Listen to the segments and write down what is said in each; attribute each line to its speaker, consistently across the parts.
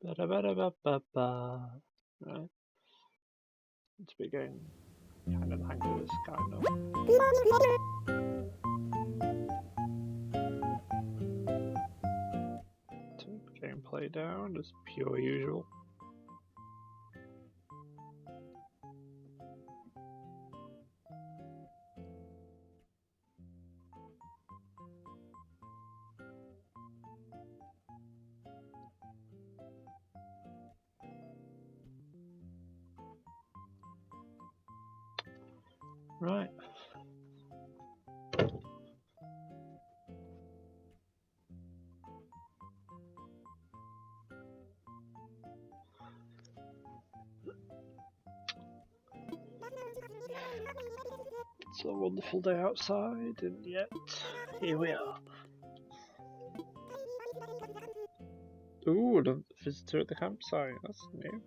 Speaker 1: Ba-da-ba-da-ba-ba-ba. Right. It's beginning kind of hang with this guy now. Take gameplay down as pure usual. Right. It's a wonderful day outside, and yet here we are. Ooh, a visitor at the campsite. That's new.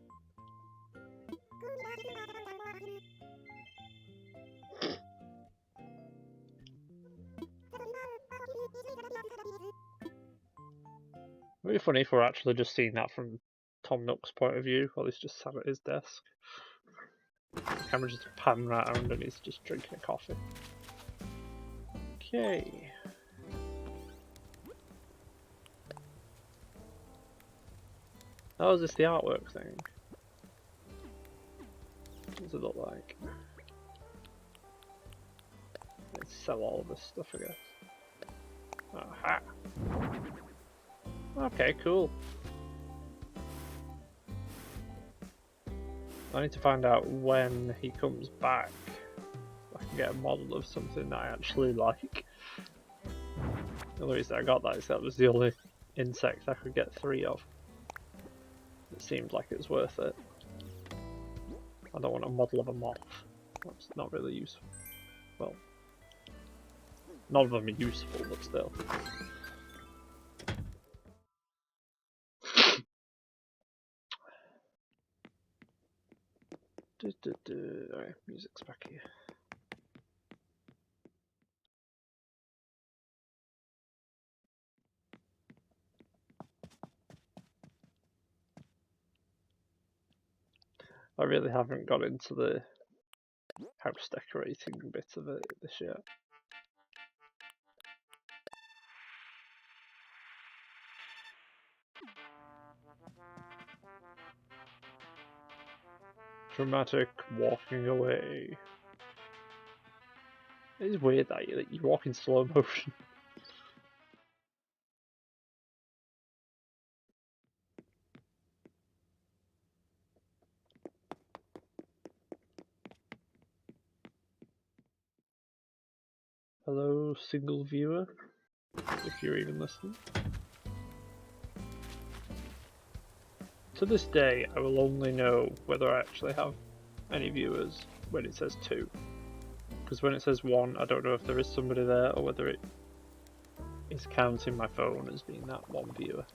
Speaker 1: It'd be funny if we're actually just seeing that from Tom Nook's point of view while he's just sat at his desk. The camera just pan right around and he's just drinking a coffee. Okay. Oh, is this the artwork thing? What does it look like? Let's sell all of this stuff, I guess. Aha! Okay, cool. I need to find out when he comes back. I can get a model of something that I actually like. The only reason I got that is that was the only insect I could get 3 of. It seemed like it was worth it. I don't want a model of a moth. That's not really useful. Well, none of them are useful, but still. Alright, music's back here. I really haven't got into the house decorating bit of it this year. Dramatic walking away. It is weird that you walk in slow motion. Hello, single viewer, if you're even listening. To this day, I will only know whether I actually have any viewers when it says 2. Because when it says 1, I don't know if there is somebody there or whether it is counting my phone as being that 1 viewer.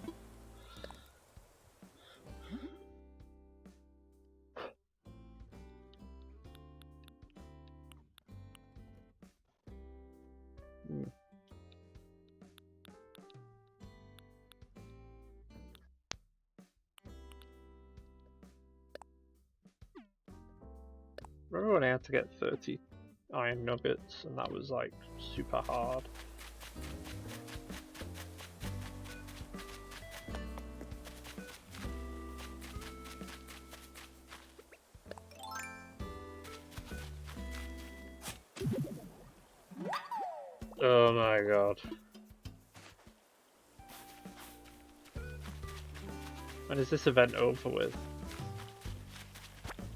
Speaker 1: Remember when I had to get 30 iron nuggets and that was like super hard? Oh my god. When is this event over with?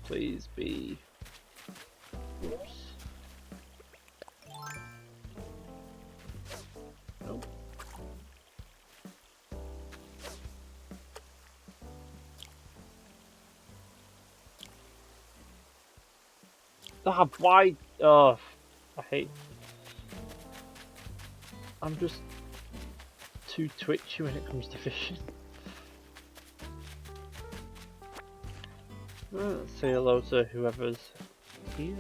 Speaker 1: Please be. Oops. Nope. Ah, why? Oh, I hate. I'm just too twitchy when it comes to fishing. Let's say hello to whoever's here.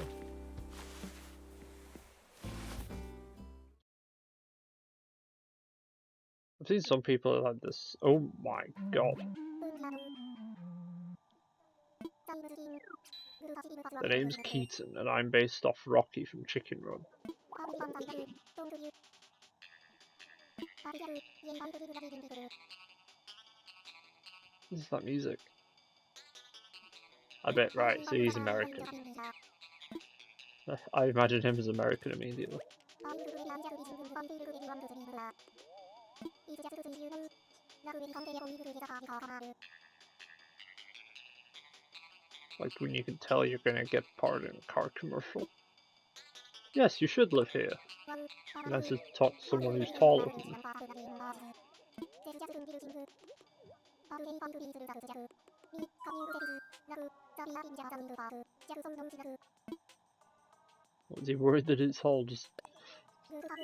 Speaker 1: I've seen some people like this. Oh my god. The name's Keaton and I'm based off Rocky from Chicken Run. What is that music? I bet, right, so he's American. I imagine him as American immediately. Like when you can tell you're gonna get part in a car commercial. Yes, you should live here. And I should talk to someone who's taller than you. Was he worried that it's all just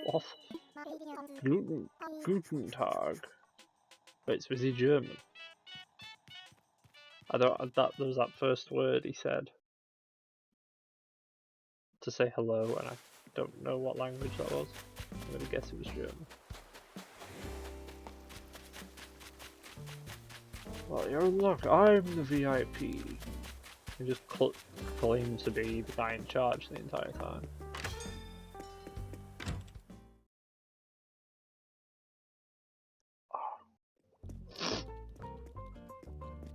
Speaker 1: what? Guten Tag. Wait, so was he German? That was that first word he said to say hello, and I don't know what language that was. I'm gonna guess it was German. Well, you're in luck. I'm the VIP. He just claimed to be the guy in charge the entire time.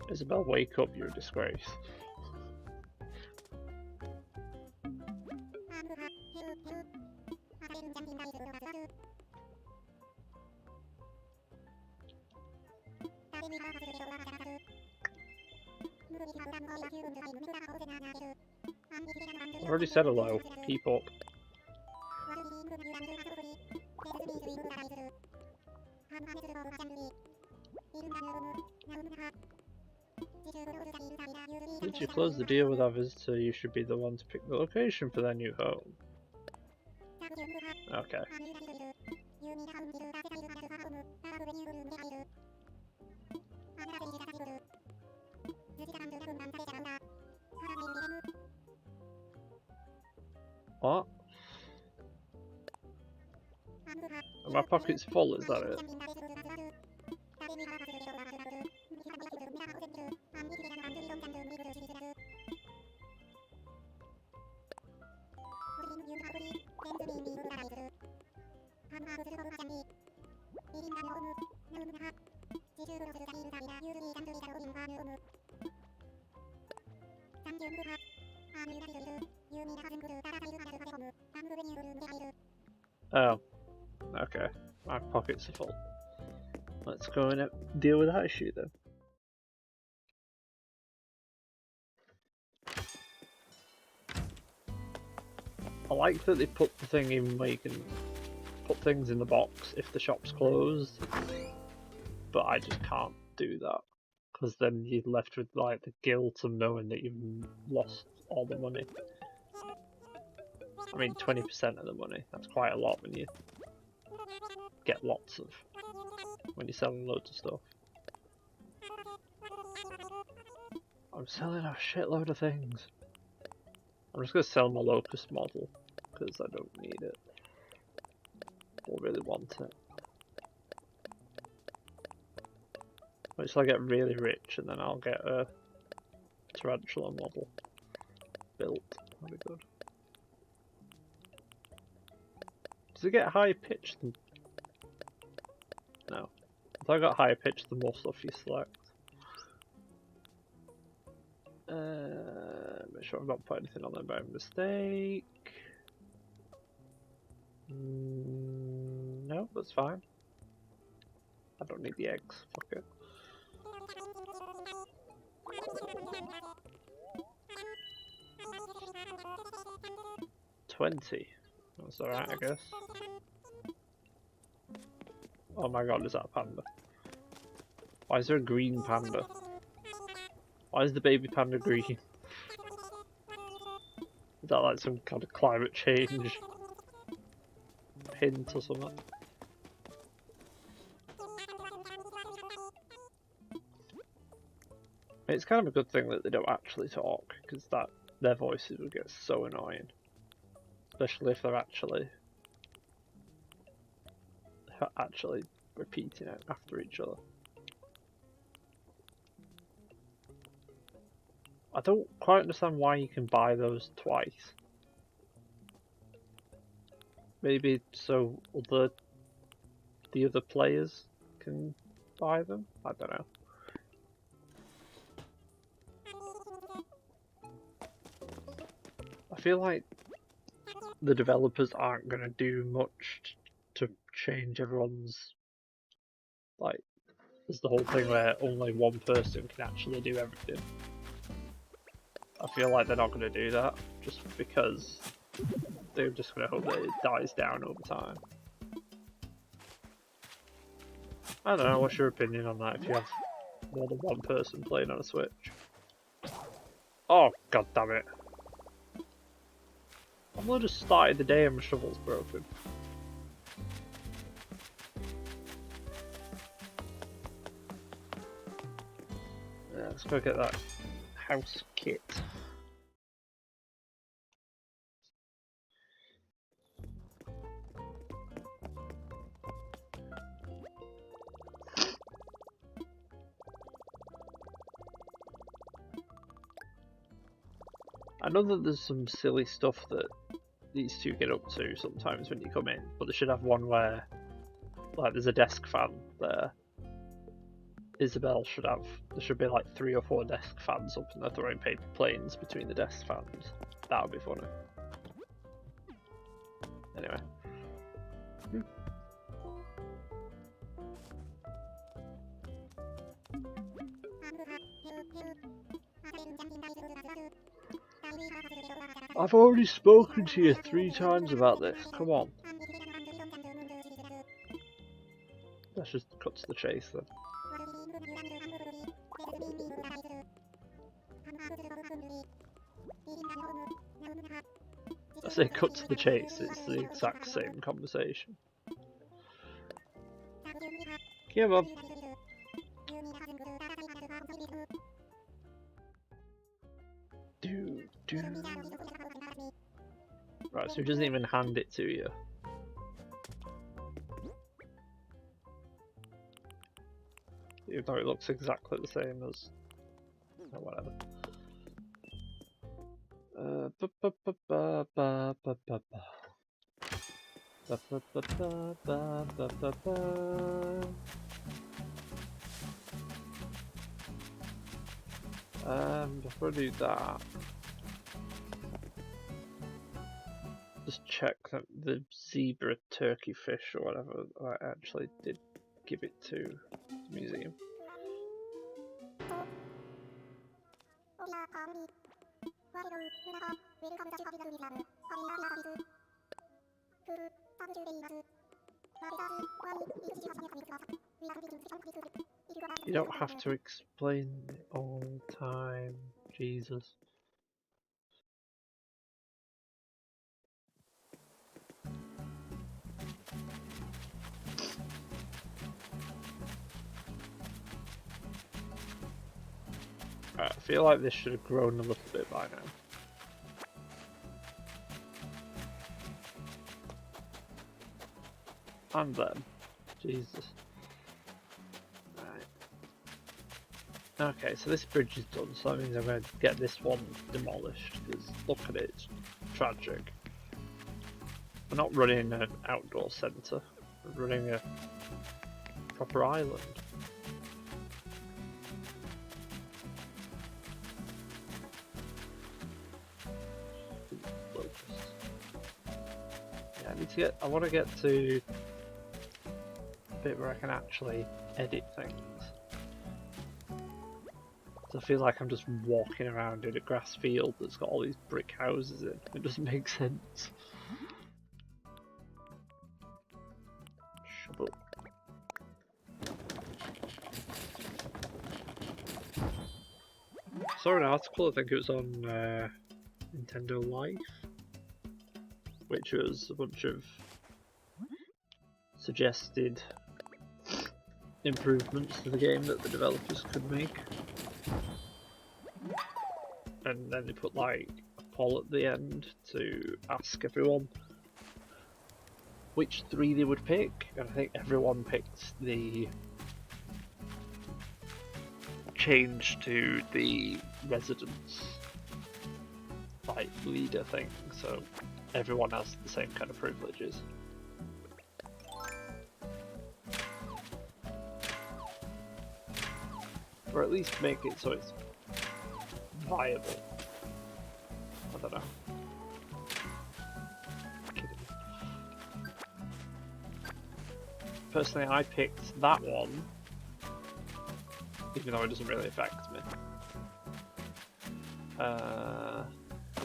Speaker 1: Isabel, wake up, you're a disgrace. I already said hello, keep up. Once you close the deal with our visitor, you should be the one to pick the location for their new home. Okay. What? My pocket's full, is that it? Oh, okay. My pockets are full. Let's go and deal with that issue then. I like that they put the thing in where you can put things in the box if the shop's closed, but I just can't do that because then you're left with like the guilt of knowing that you've lost all the money. I mean, 20% of the money, that's quite a lot when you get lots of, when you're selling loads of stuff. I'm selling a shitload of things. I'm just going to sell my locust model because I don't need it or really want it. Wait till I get really rich and then I'll get a tarantula model built. That'd be good. Does it get higher pitched? No. If I got higher pitched, the more stuff you select. Make sure I've not put anything on there by mistake. No, that's fine. I don't need the eggs. Fuck it. $20. That's alright, I guess. Oh my god, is that a panda? Why is there a green panda? Why is the baby panda green? Is that like some kind of climate change hint or something? It's kind of a good thing that they don't actually talk, because their voices would get so annoying. Especially if they're actually repeating it after each other. I don't quite understand why you can buy those twice. Maybe so the other players can buy them? I don't know. I feel like the developers aren't going to do much to change everyone's, like, there's the whole thing where only one person can actually do everything. I feel like they're not going to do that, just because they're just going to hope that it dies down over time. I don't know, what's your opinion on that if you have more than one person playing on a Switch? Oh, god damn it. I'm gonna just started the day and my shovel's broken. Yeah, let's go get that house kit. I know that there's some silly stuff that these two get up to sometimes when you come in, but they should have one where, like, there's a desk fan there. Isabelle should have, there should be like 3 or 4 desk fans up and they're throwing paper planes between the desk fans. That would be funny. Anyway. I've already spoken to you 3 times about this, come on. Let's just cut to the chase then. I say cut to the chase, it's the exact same conversation. Come on. Right, so he doesn't even hand it to you. Even though it looks exactly the same as... or whatever. Before I do that, just check that the zebra turkey fish or whatever I actually did give it to the museum. You don't have to explain it all the time, Jesus. Right, I feel like this should have grown a little bit by now. And then, Jesus. Right. Okay, so this bridge is done, so that means I'm going to get this one demolished, because look at it, it's tragic. We're not running an outdoor centre, we're running a proper island. Yeah, I want to get to a bit where I can actually edit things. So I feel like I'm just walking around in a grass field that's got all these brick houses in. It doesn't make sense. Shut up. Saw an article, I think it was on Nintendo Life, which was a bunch of suggested improvements to the game that the developers could make. And then they put like a poll at the end to ask everyone which 3 they would pick, and I think everyone picked the change to the residence like leader thing, so everyone has the same kind of privileges. Or at least make it so it's viable. I don't know. Kidding. Personally, I picked that one, even though it doesn't really affect me.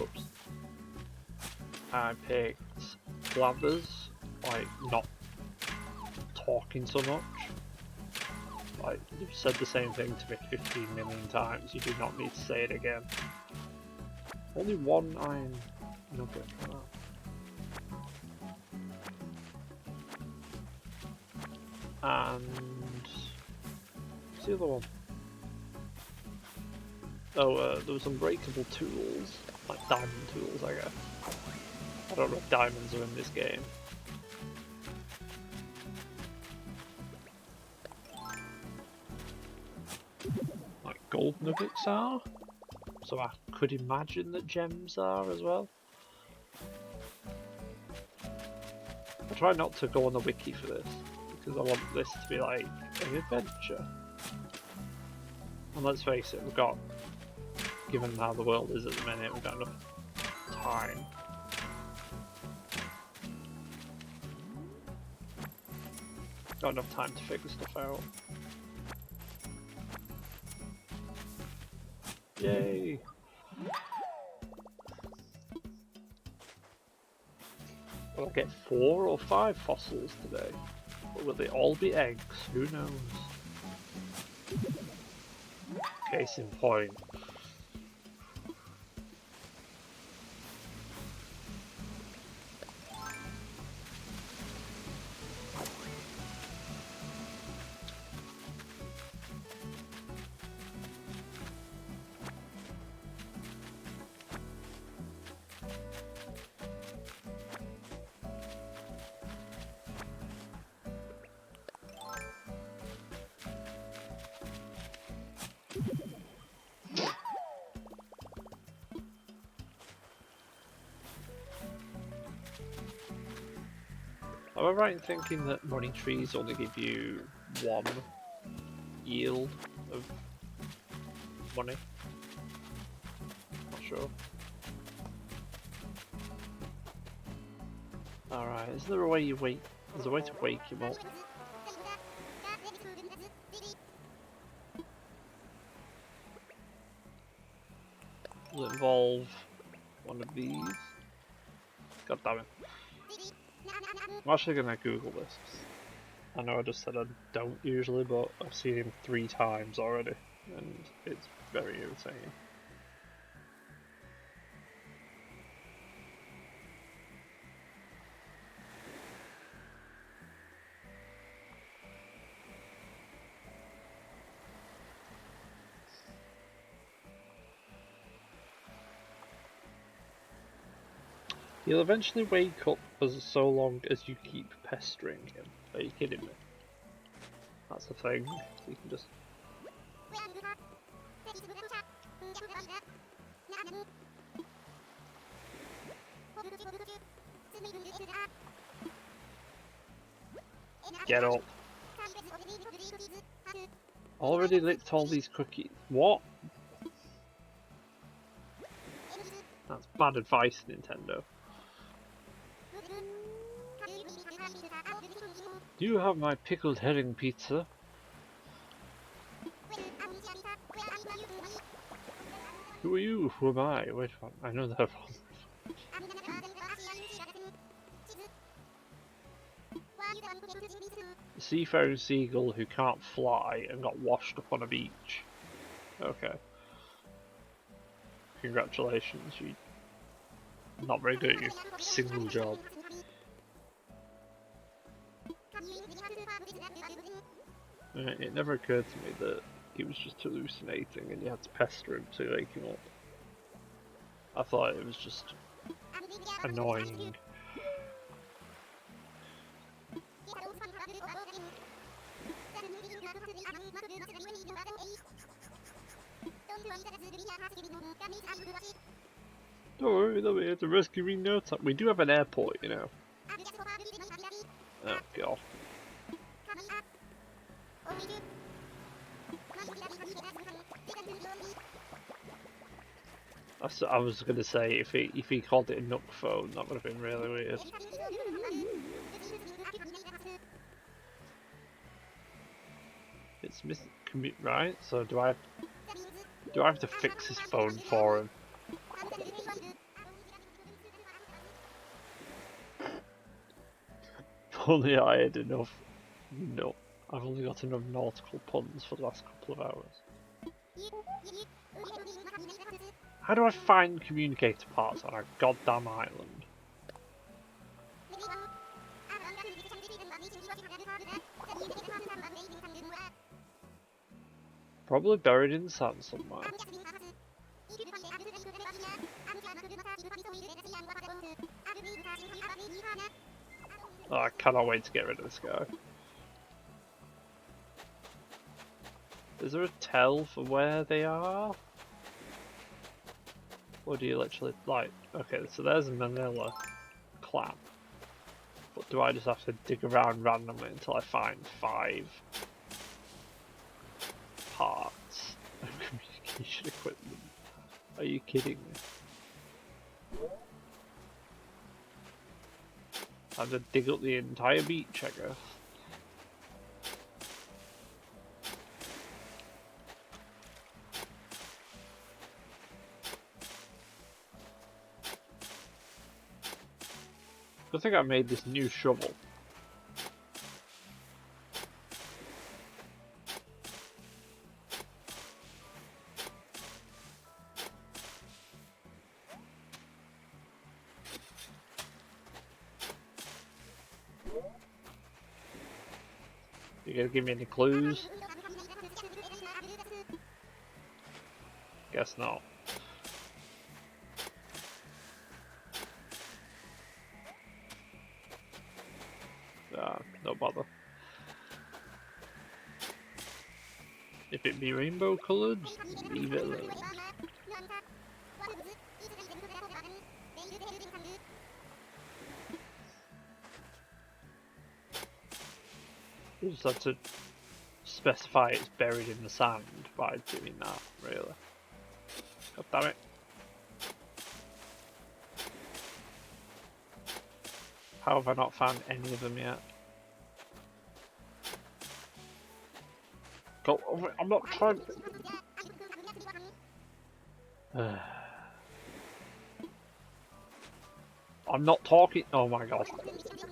Speaker 1: Oops. I picked Blathers, like not talking so much. Like, you've said the same thing to me 15 million times, you do not need to say it again. Only one iron nugget for that. And what's the other one? Oh, there was unbreakable tools, like diamond tools, I guess. I don't know if diamonds are in this game. Like gold nuggets are, so I could imagine that gems are as well. I try not to go on the wiki for this, because I want this to be like an adventure. And let's face it, we've got, given how the world is at the minute, we've got enough time. Got enough time to figure stuff out. Yay! Will I get 4 or 5 fossils today? Or will they all be eggs? Who knows? Case in point. Am I right in thinking that money trees only give you 1 yield of money? Not sure. Alright, is there a way you wake? There's a way to wake him up. Does it involve one of these? God damn it. I'm actually gonna Google this. I know I just said I don't usually, but I've seen him 3 times already, and it's very irritating. He'll eventually wake up as so long as you keep pestering him. Are you kidding me? That's the thing. So you can just... Get up. Already licked all these cookies. What? That's bad advice, Nintendo. Do you have my pickled herring pizza? Who are you? Who am I? Wait, I know that one. A seafaring seagull who can't fly and got washed up on a beach. Okay. Congratulations, you not very good at your single job. It never occurred to me that he was just hallucinating and you had to pester him to wake him up. I thought it was just annoying. Don't worry, they'll be here to rescue me in no time. We do have an airport, you know. Oh god. I was gonna say if he called it a Nook phone, that would have been really weird. It's commute right, so do I have to fix his phone for him? If only I had enough. No, I've only got enough nautical puns for the last couple of hours. How do I find communicator parts on a goddamn island? Probably buried in the sand somewhere. Oh, I cannot wait to get rid of this guy. Is there a tell for where they are? Or do you literally, like, okay, so there's a Manila clam. But do I just have to dig around randomly until I find 5 parts of communication equipment? Are you kidding me? I have to dig up the entire beach, I guess. I think I made this new shovel. You gonna give me any clues? Guess not. No bother. If it be rainbow coloured, leave it alone. You just have to specify it's buried in the sand by doing that, really. God damn it. How have I not found any of them yet? Go, I'm not trying. I'm not talking. Oh my god.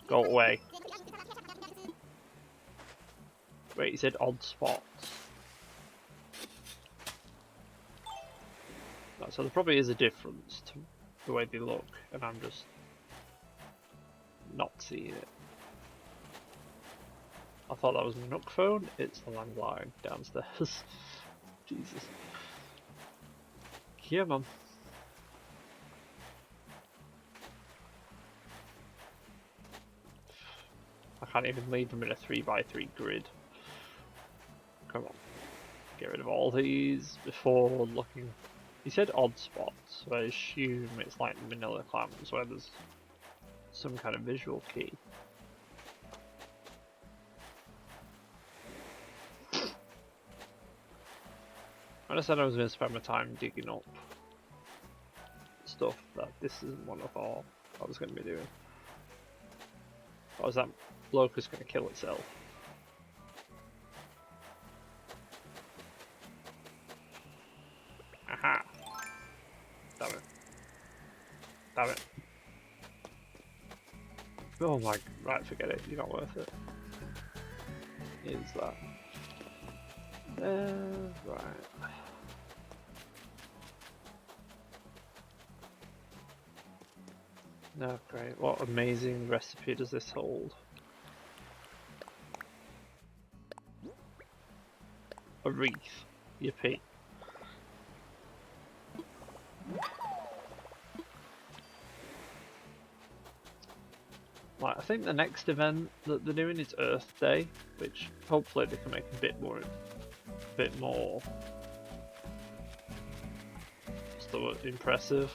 Speaker 1: Go away. Wait, he said odd spots. Right, so there probably is a difference to the way they look, and I'm just not seeing it. I thought that was a Nook phone. It's the landline downstairs. Jesus. Yeah, man. I can't even leave them in a 3x3 grid. Come on. Get rid of all these before looking. He said odd spots, so I assume it's like manila clams where there's some kind of visual key. When I said I was going to spend my time digging up stuff, that this isn't what I thought I was going to be doing. Or is that locust going to kill itself? Aha! Damn it. Damn it. Oh my, right, forget it, you're not worth it. Is that? Right. Oh, great. What amazing recipe does this hold? A wreath. Yippee. Like, I think the next event that they're doing is Earth Day, which hopefully they can make a bit more. What's the word? Impressive.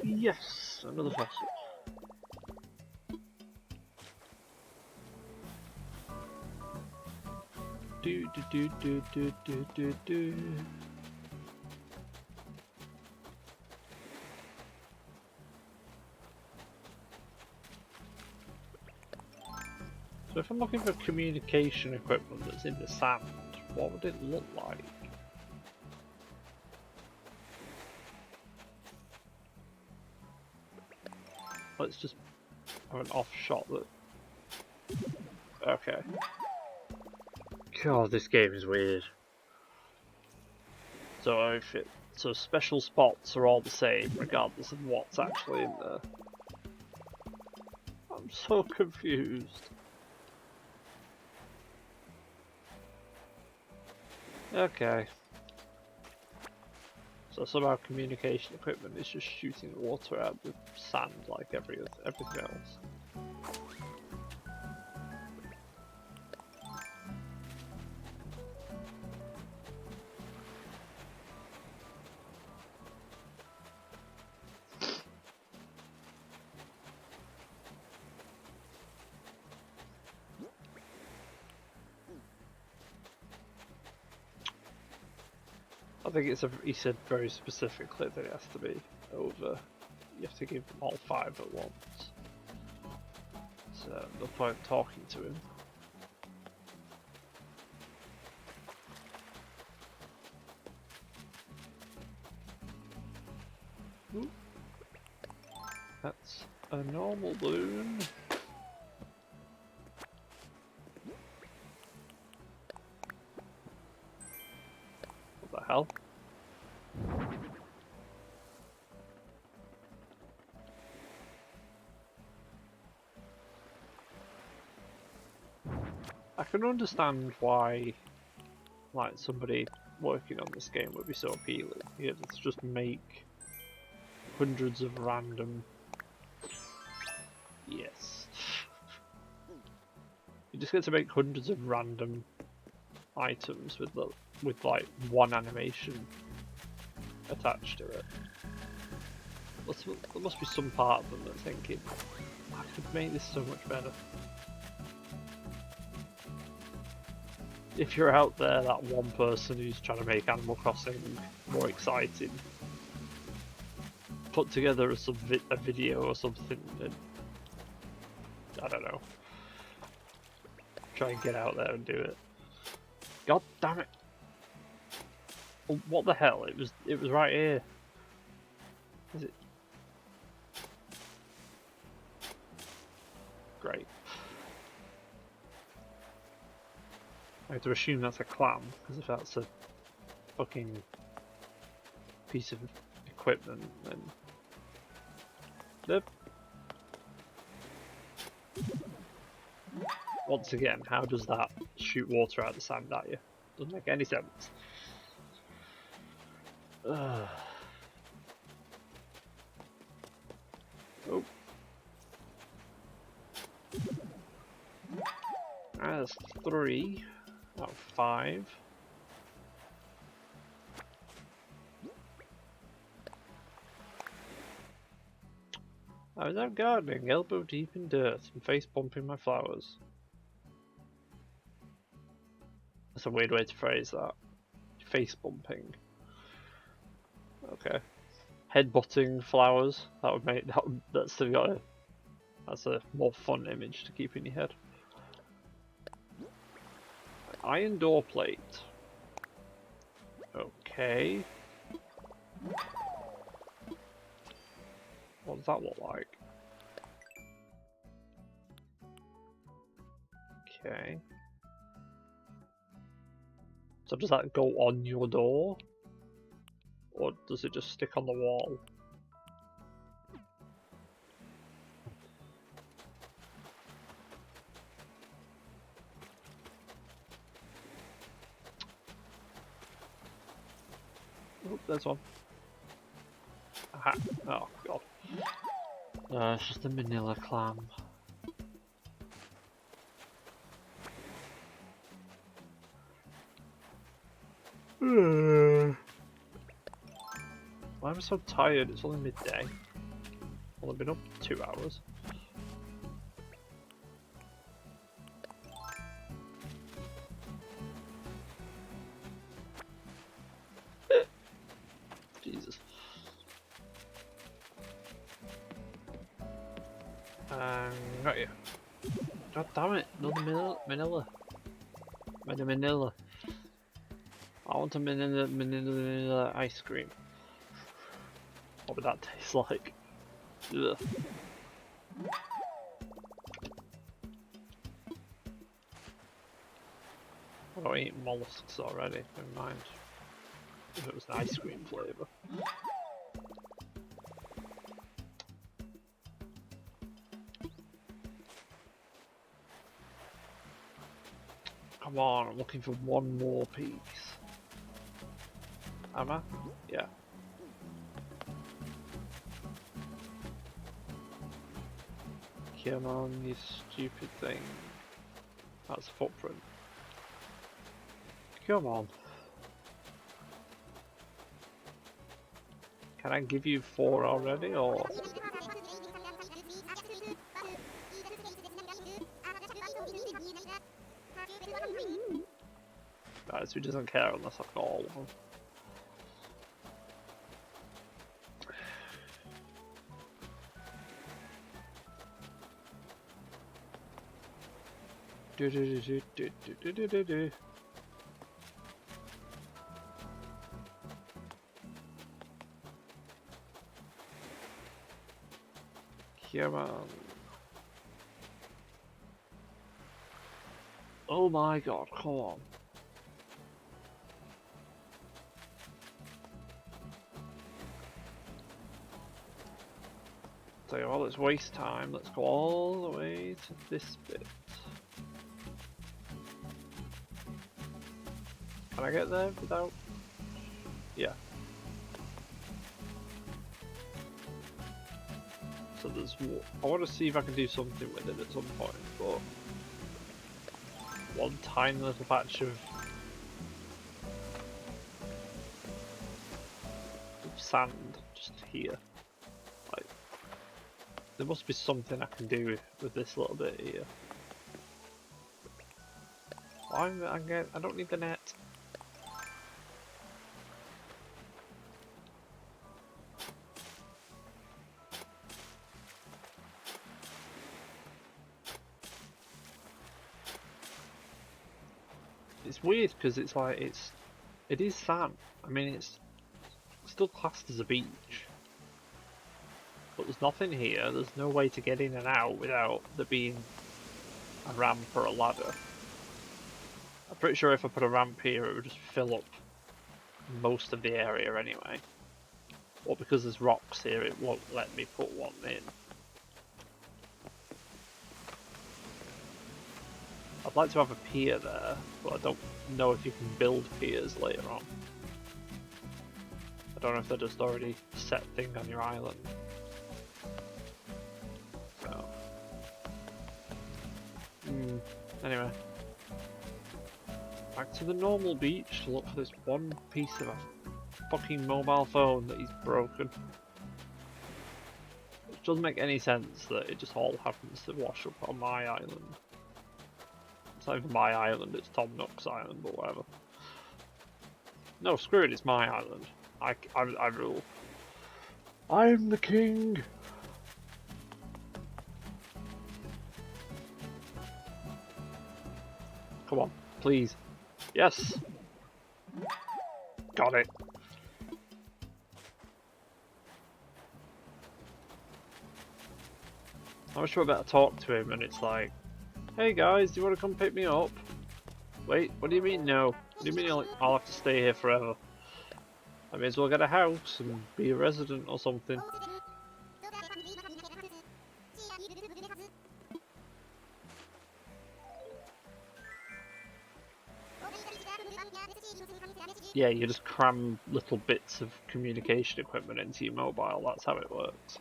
Speaker 1: Yes, another fossil. Do do do do do do do do. So if I'm looking for communication equipment that's in the sand, what would it look like? Let's just have an off shot that... Okay. God, this game is weird. So so special spots are all the same regardless of what's actually in there. I'm so confused. Okay. So somehow communication equipment is just shooting water out of the sand like everything else. I think he said very specifically that it has to be over. You have to give them all 5 at once. So no point talking to him. Ooh. That's a normal balloon. What the hell? I can understand why, like, somebody working on this game would be so appealing. You get to just make hundreds of random... Yes. You just get to make hundreds of random items with like one animation attached to it. There must be some part of them that's thinking, I could make this so much better. If you're out there, that one person who's trying to make Animal Crossing more exciting, put together a video or something and, I don't know, try and get out there and do it. God damn it! Oh, what the hell? It was right here. Is it? Great. I have to assume that's a clam, because if that's a fucking piece of equipment, then... Nope. Once again, how does that shoot water out of the sand at you? Doesn't make any sense. Oh. That's 3 out of 5. I was out gardening, elbow deep in dirt, and face bumping my flowers. That's a weird way to phrase that. Face bumping. Okay. Headbutting flowers. That would make that's still got a. That's a more fun image to keep in your head. Iron door plate. Okay. What does that look like? Okay. So does that go on your door? Or does it just stick on the wall? Oh, there's one. Aha. Oh god. It's just a manila clam. Why am I so tired? It's only midday. Well, I've been up 2 hours. Jesus. Got you. God damn it, another Manila. Manila. I want a Manila ice cream. What would that taste like? Ugh. Oh, I ate mollusks already, never mind. If it was an ice cream flavour. Come on, I'm looking for one more piece. Am I? Yeah. Come on, you stupid thing. That's a footprint. Come on. Can I give you 4 already, or...? Right, so he doesn't care unless I call one. Do do do do do do do do. Come on. Oh my god, come on. Tell you what, let's waste time. Let's go all the way to this bit. Can I get there without... Yeah. So there's... I want to see if I can do something with it at some point, but... One tiny little patch of sand just here. Like, there must be something I can do with this little bit here. I don't need the net. It's weird because it's like it is sand. I mean, it's still classed as a beach, but there's nothing here. There's no way to get in and out without there being a ramp or a ladder. I'm pretty sure if I put a ramp here, it would just fill up most of the area anyway. Or because there's rocks here, it won't let me put one in. I'd like to have a pier there, but I don't know if you can build piers later on. I don't know if they're just already a set thing on your island. So... Anyway. Back to the normal beach to look for this one piece of a fucking mobile phone that he's broken. Which doesn't make any sense that it just all happens to wash up on my island. It's not even my island, it's Tom Nook's island, but whatever. No, screw it, it's my island. I rule. I'm the king! Come on, please. Yes! Got it. I'm sure I better talk to him and it's like, hey guys, do you want to come pick me up? Wait, what do you mean no? What do you mean I'll have to stay here forever? I may as well get a house and be a resident or something. Yeah, you just cram little bits of communication equipment into your mobile, that's how it works.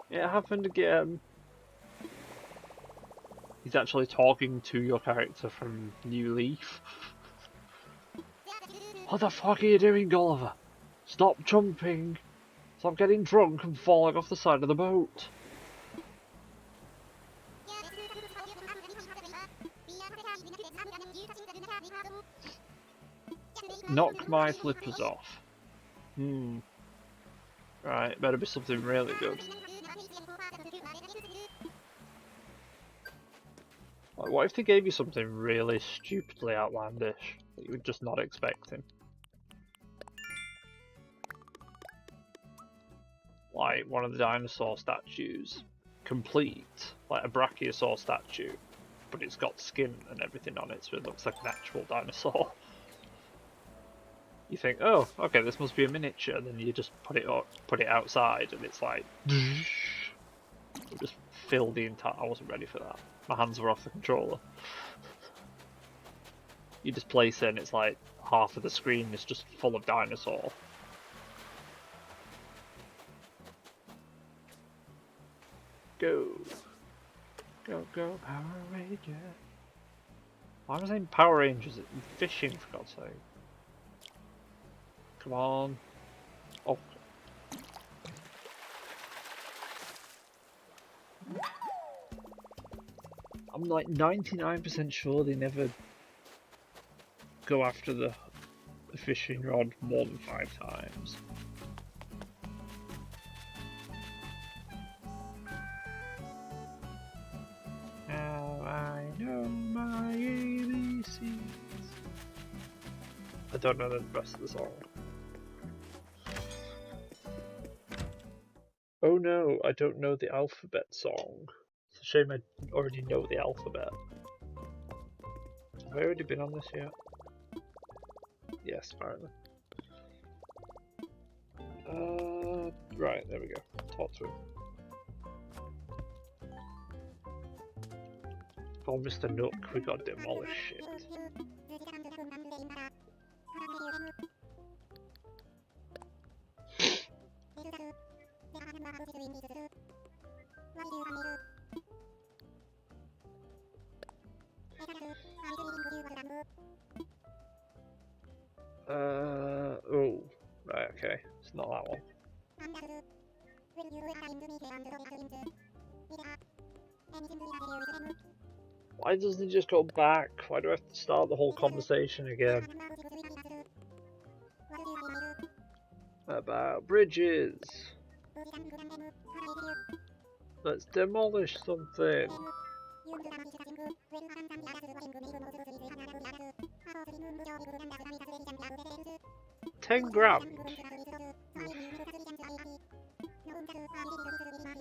Speaker 1: It happened again. He's actually talking to your character from New Leaf. What the fuck are you doing, Gulliver? Stop jumping! Stop getting drunk and falling off the side of the boat! Knock my flippers off. Right, better be something really good. Like, what if they gave you something really stupidly outlandish that you were just not expecting? Like one of the dinosaur statues, complete, like a brachiosaur statue, but it's got skin and everything on it, so it looks like an actual dinosaur. You think, oh, okay, this must be a miniature, and then you just put it outside, and it's like, you just fill the entire. I wasn't ready for that. My hands were off the controller. You just place it, and it's like half of the screen is just full of dinosaur. Go, go, go, Power Ranger! Why am I saying Power Rangers? It's fishing, for God's sake. Come on. Oh. I'm like 99% sure they never go after the fishing rod more than 5 times. Now I know my ABCs. I don't know the rest of the song. Oh no, I don't know the alphabet song. It's a shame I already know the alphabet. Have I already been on this yet? Yes, apparently. Right, there we go. Talk to him. Oh, Mr. Nook, we got demolished shit. Oh, right, okay. It's not that one. Why doesn't he just go back? Why do I have to start the whole conversation again? About bridges. Let's demolish something. 10 grand.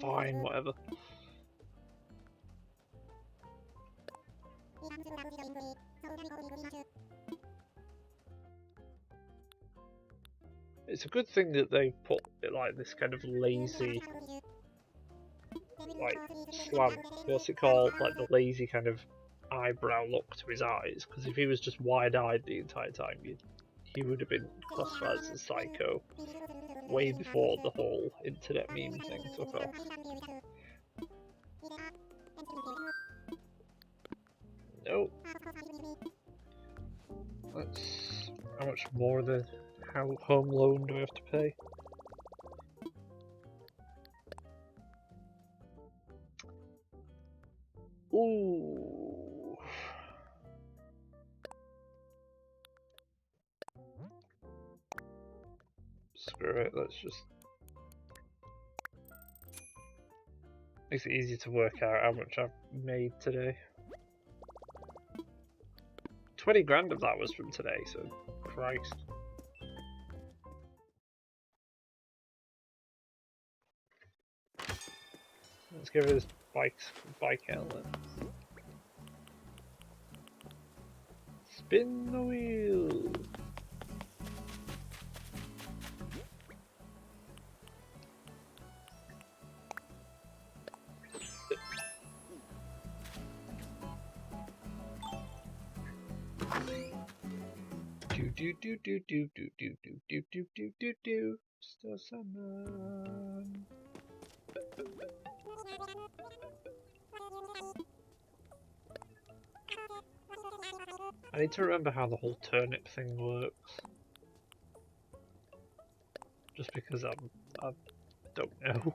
Speaker 1: Fine, whatever. It's a good thing that they put it like this kind of lazy, like slant, what's it called, like the lazy kind of eyebrow look to his eyes, because if he was just wide-eyed the entire time, he would have been classified as a psycho way before the whole internet meme thing took off. Nope. That's how much more the home loan do we have to pay? Ooh. Screw it, let's just... Makes it easy to work out how much I've made today. 20 grand of that was from today, so Christ. Let's give this bike outlet. Spin the wheel. Do do do do do do do do do do do do. Still salmon. I need to remember how the whole turnip thing works. Just because I don't know.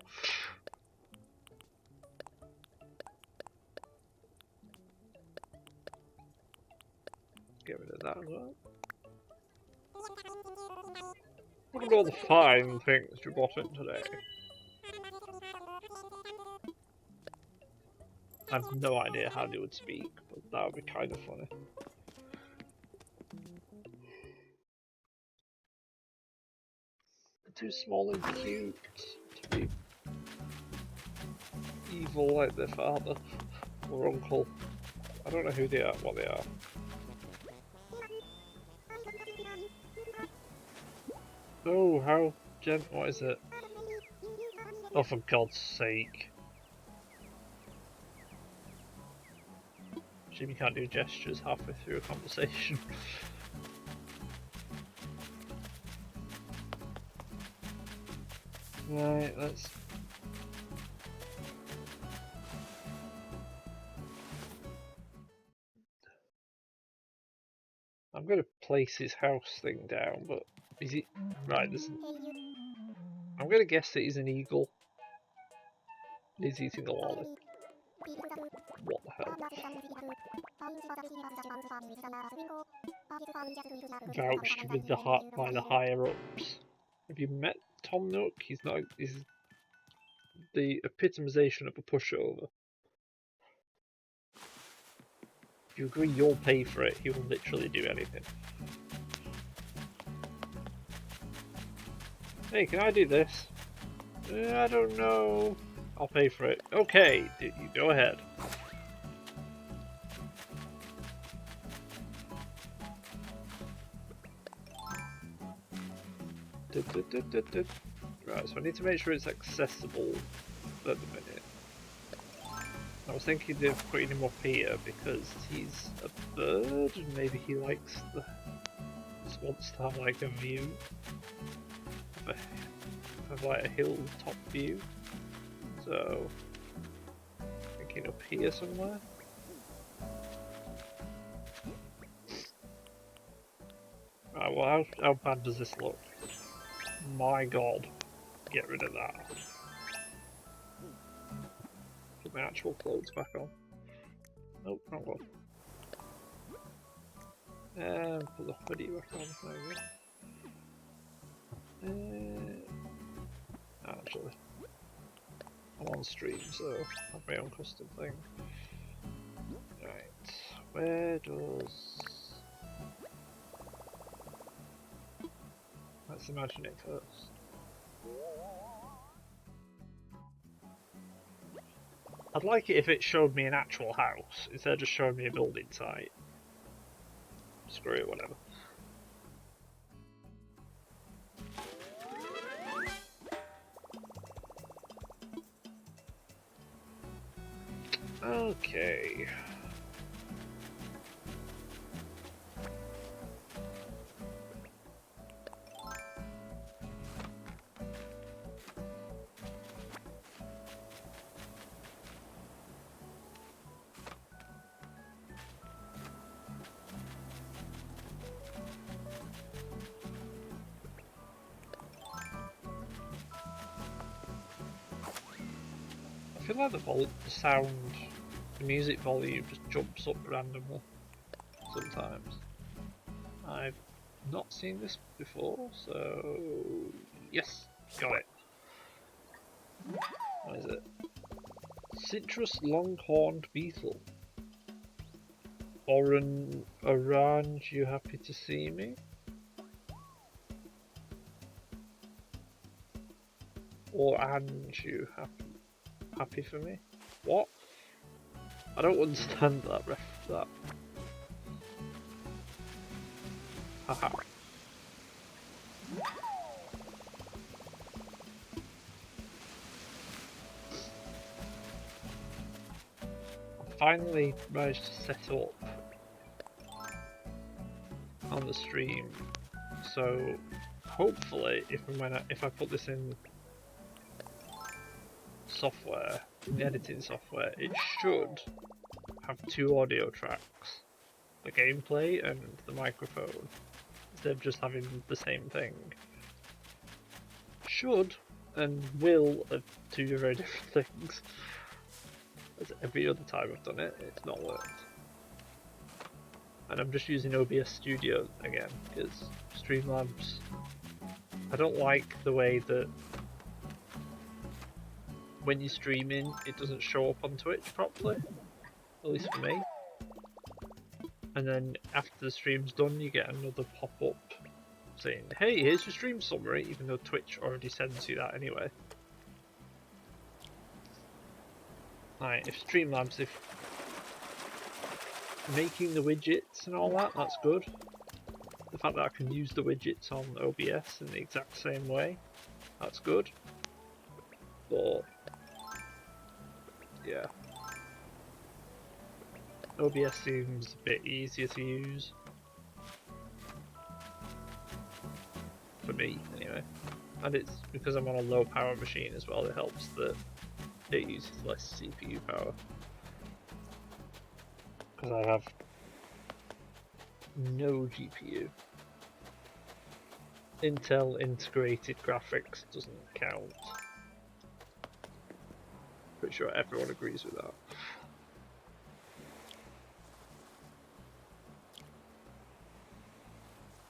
Speaker 1: Get rid of that as well. Look at all the fine things you brought in today. I have no idea how they would speak, but that would be kind of funny. They're too small and cute to be evil like their father or uncle. I don't know who they are, what they are. Oh, how gentle, what is it? Oh, for God's sake. Jimmy can't do gestures halfway through a conversation. Right, let's... I'm going to place his house thing down, but is he... Right, this is... I'm going to guess that he's an eagle. He's eating a lolly. What the hell? Vouched with by the higher ups. Have you met Tom Nook? He's the epitomization of a pushover. If you agree you'll pay for it, he will literally do anything. Hey, can I do this? I don't know. I'll pay for it. Okay, you go ahead. Right, so I need to make sure it's accessible at the minute. I was thinking of putting him up here because he's a bird and maybe he likes just wants to have like a view. Have like a hilltop view. So thinking up here somewhere. Right, well how bad does this look? My God. Get rid of that. Put my actual clothes back on. Nope, wrong one. And put the hoodie back on, maybe. Actually, I'm on stream, so I have my own custom thing. Right, where does... Let's imagine it first. I'd like it if it showed me an actual house, instead of just showing me a building site. Screw it, whatever. Okay. I feel like the music volume just jumps up randomly sometimes. I've not seen this before, so yes, got it. What is it? Citrus long-horned beetle. Orange, you happy to see me? Or Ange, you happy for me? What? I don't understand that. Haha. I finally managed to set up on the stream, so hopefully if I put this in software, in the editing software, it should have 2 audio tracks, the gameplay and the microphone, instead of just having the same thing. Should and will are 2 very different things. As every other time I've done it, it's not worked. And I'm just using OBS Studio again, because Streamlabs, I don't like the way that when you're streaming, it doesn't show up on Twitch properly, at least for me. And then after the stream's done, you get another pop-up saying, hey, here's your stream summary, even though Twitch already sends you that anyway. Like, if Streamlabs, if making the widgets and all that, that's good. The fact that I can use the widgets on OBS in the exact same way, that's good. But yeah, OBS seems a bit easier to use. For me, anyway. And it's because I'm on a low power machine as well, it helps that it uses less CPU power. Because I have no GPU. Intel integrated graphics doesn't count. Pretty sure everyone agrees with that.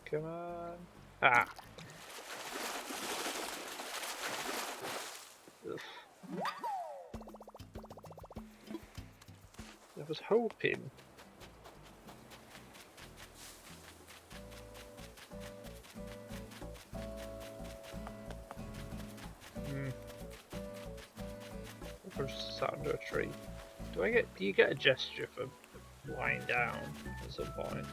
Speaker 1: Come on. Ah! Ugh. I was hoping. I've just sat under a tree. Do you get a gesture for lying down at some point?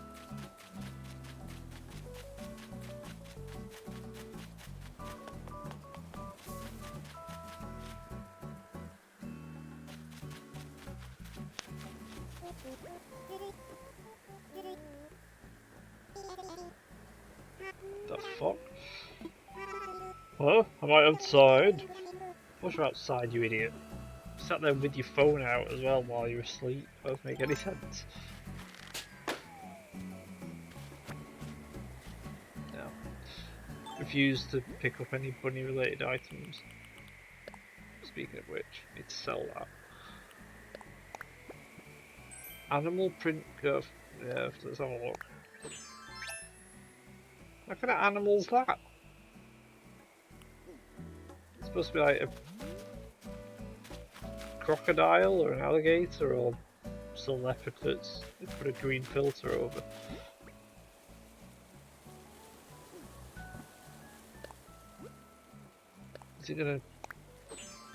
Speaker 1: The fuck? Huh? Am I outside? What's outside, you idiot? You sat there with your phone out as well while you were asleep. That doesn't make any sense. No. Refused to pick up any bunny related items. Speaking of which, I need to sell that. Animal print curve. Yeah, let's have a look. What kind of animal's that? It's supposed to be like a crocodile or an alligator or some leopard that's put a green filter over. Is he gonna...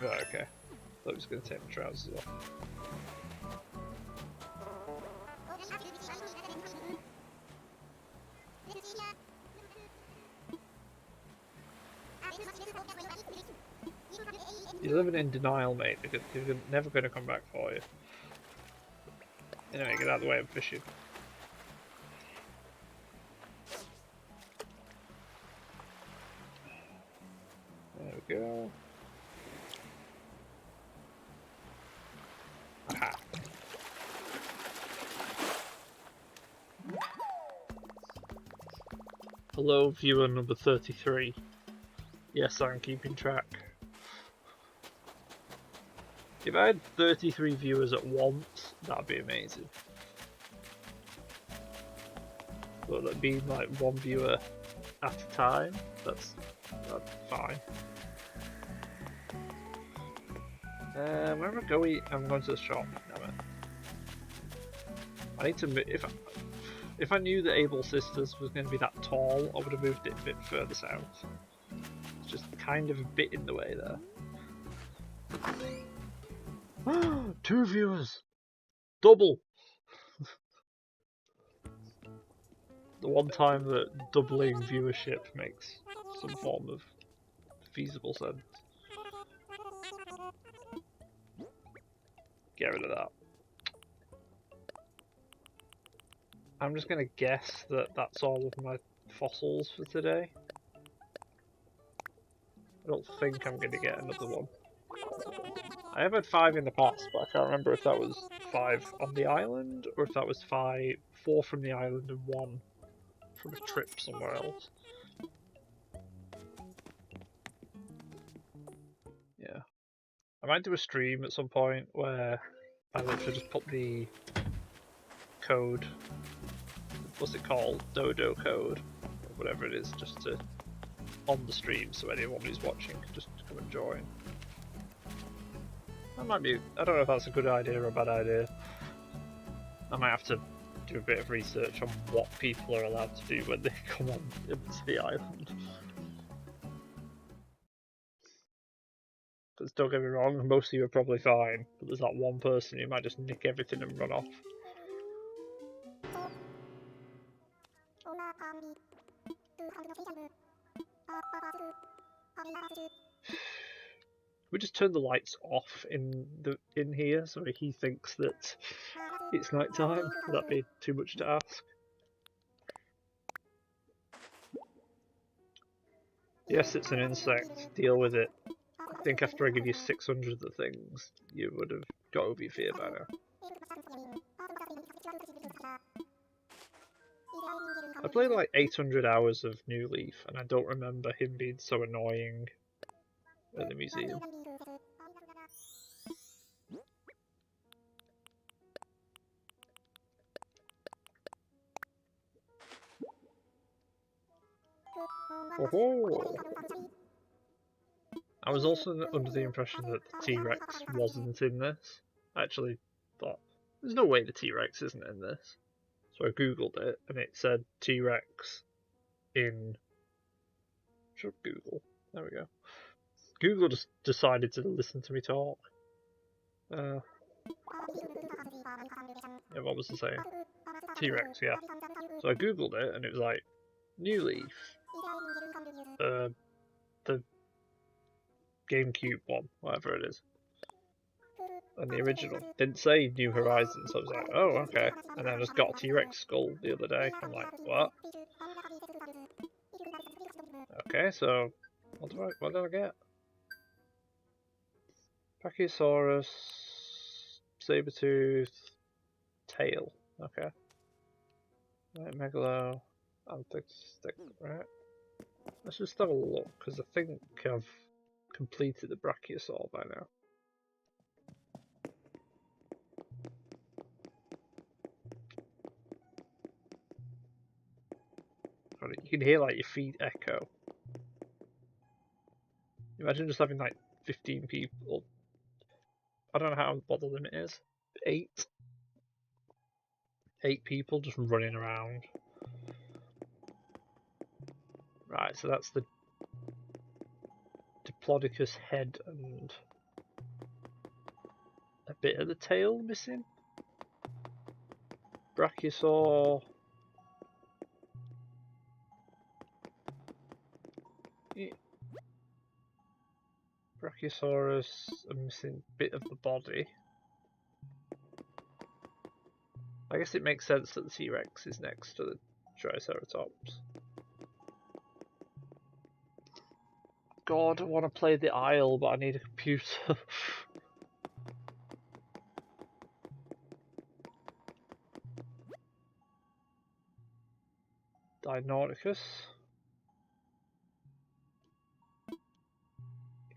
Speaker 1: Right, okay. I thought he was gonna take my trousers off. You're living in denial, mate. They're never going to come back for you. Anyway, get out of the way, I'm fishing. There we go. Aha. Hello, viewer number 33. Yes, I'm keeping track. If I had 33 viewers at once, that'd be amazing. But that'd be like 1 viewer at a time. That's fine. Where am I going? I'm going to the shop. Damn it. I need to if I knew that Able Sisters was going to be that tall, I would have moved it a bit further south. It's just kind of a bit in the way there. 2 viewers! Double! The one time that doubling viewership makes some form of feasible sense. Get rid of that. I'm just going to guess that that's all of my fossils for today. I don't think I'm going to get another one. I have had 5 in the past, but I can't remember if that was 5 on the island, or if that was 4 from the island and 1 from a trip somewhere else. Yeah. I might do a stream at some point where I literally just put the code, what's it called, dodo code, or whatever it is, just to on the stream so anyone who's watching can just come and join. That might be, I don't know if that's a good idea or a bad idea. I might have to do a bit of research on what people are allowed to do when they come on into the island. Because don't get me wrong, most of you are probably fine, but there's that one person who might just nick everything and run off. We just turn the lights off in here so he thinks that it's night time. Would that be too much to ask? Yes, it's an insect. Deal with it. I think after I give you 600 of the things, you would have got over your fear by now. I played like 800 hours of New Leaf, and I don't remember him being so annoying at the museum. Oh. I was also under the impression that the T-Rex wasn't in this. I actually thought, there's no way the T-Rex isn't in this. So I googled it, and it said T-Rex in... Should Google. There we go. Google just decided to listen to me talk. Yeah, what was it saying? T-Rex, yeah. So I googled it, and it was like, New Leaf. The GameCube one, whatever it is. And the original. Didn't say New Horizons, so I was like, oh, okay. And then I just got a T-Rex skull the other day. I'm like, what? Okay, so what did I get? Brachiosaurus, Sabertooth, tail. Okay. Right, Megalo, Anthistick, right? Let's just have a look, because I think I've completed the Brachiosaur by now. You can hear like your feet echo. Imagine just having like 15 people. I don't know what the limit is. 8? 8 people just running around. Right, so that's the Diplodocus head and a bit of the tail missing. Brachiosaur. Yeah. Brachiosaurus, a missing bit of the body. I guess it makes sense that the T-Rex is next to the Triceratops. God, I want to play the Isle, but I need a computer. Deinonychus.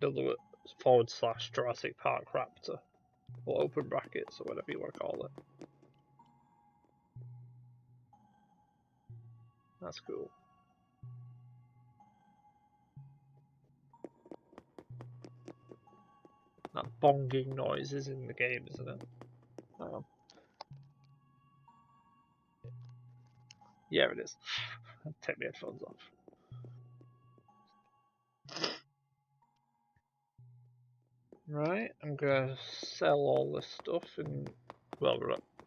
Speaker 1: In other words, / Jurassic Park Raptor. Or open brackets, or whatever you want to call it. That's cool. That bonging noise is in the game, isn't it? Yeah, it is. Take my headphones off. Right, I'm gonna sell all this stuff and, well,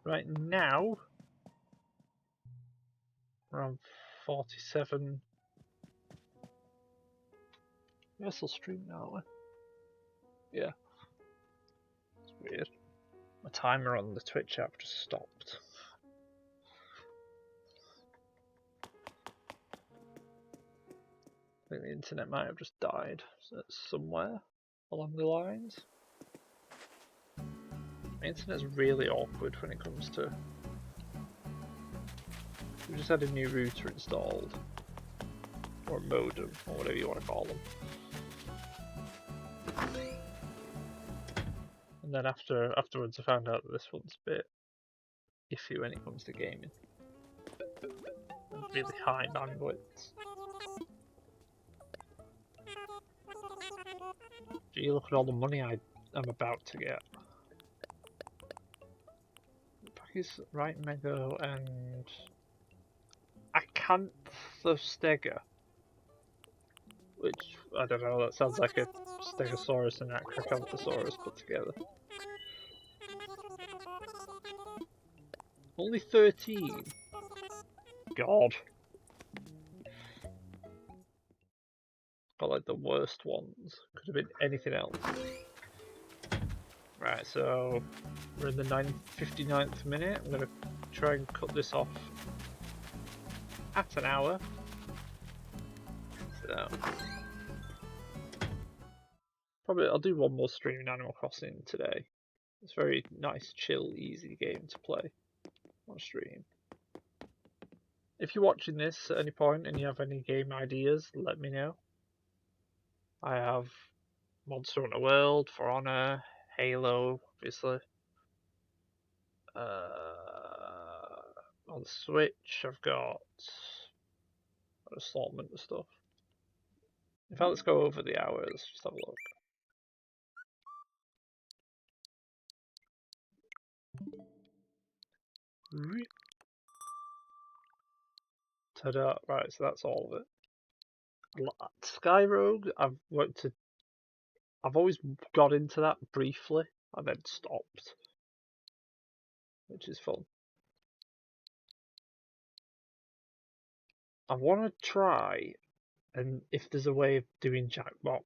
Speaker 1: right now, around 47. We're still streaming, aren't we? Yeah. It's weird. My timer on the Twitch app just stopped. I think the internet might have just died somewhere along the lines. The internet's really awkward when it comes to... We just had a new router installed. Or modem, or whatever you want to call them. And then afterwards I found out that this one's a bit iffy when it comes to gaming. And really high bandwidth. Gee, look at all the money I'm about to get. Is right, Mego, and Acanthostega, which I don't know. That sounds like a Stegosaurus and Acrocanthosaurus put together. Only 13. God, got like the worst ones. Could have been anything else. Right, so we're in the 59th minute. I'm gonna try and cut this off at an hour. So probably I'll do one more stream in Animal Crossing today. It's a very nice, chill, easy game to play on stream. If you're watching this at any point and you have any game ideas, let me know. I have Monster Hunter World, For Honor, Halo, obviously. On the Switch, I've got an assortment of stuff. In fact, let's go over the hours. Just have a look. Ta-da! Right, so that's all of it. Sky Rogue, I've always got into that briefly and then stopped, which is fun. I want to try, and if there's a way of doing Jackbox,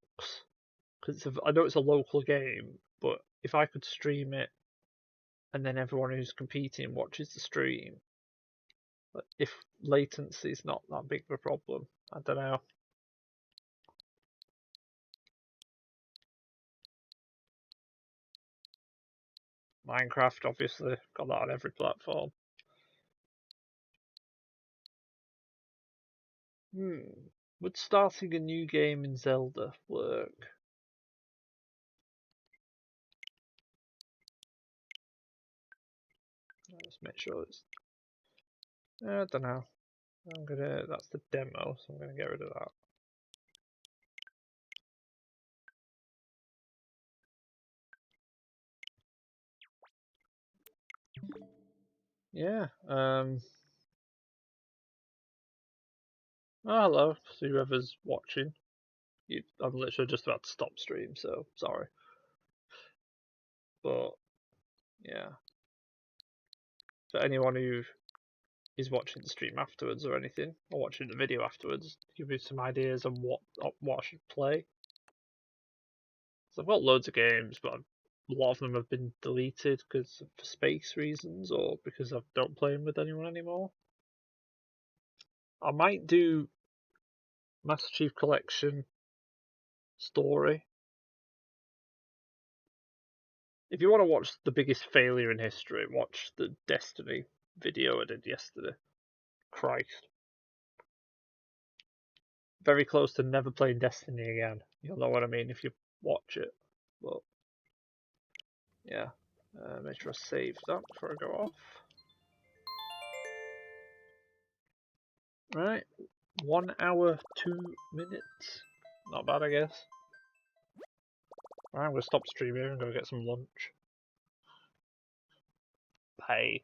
Speaker 1: because I know it's a local game, but if I could stream it, and then everyone who's competing watches the stream, but if latency is not that big of a problem, I don't know. Minecraft, obviously, got that on every platform. Would starting a new game in Zelda work? Let's make sure it's... I don't know. That's the demo, so I'm gonna get rid of that. Yeah, oh, hello, so whoever's watching. I'm literally just about to stop stream, so sorry. But, yeah. For anyone who is watching the stream afterwards or anything, or watching the video afterwards, give me some ideas on what I should play. So I've got loads of games, but a lot of them have been deleted because for space reasons or because I don't play them with anyone anymore. I might do Master Chief Collection story. If you want to watch the biggest failure in history, watch the Destiny video I did yesterday. Christ. Very close to never playing Destiny again. You'll know what I mean if you watch it. But, yeah. Make sure I save that before I go off. Right. 1 hour, 2 minutes. Not bad, I guess. Right, I'm going to stop streaming and go get some lunch. Bye.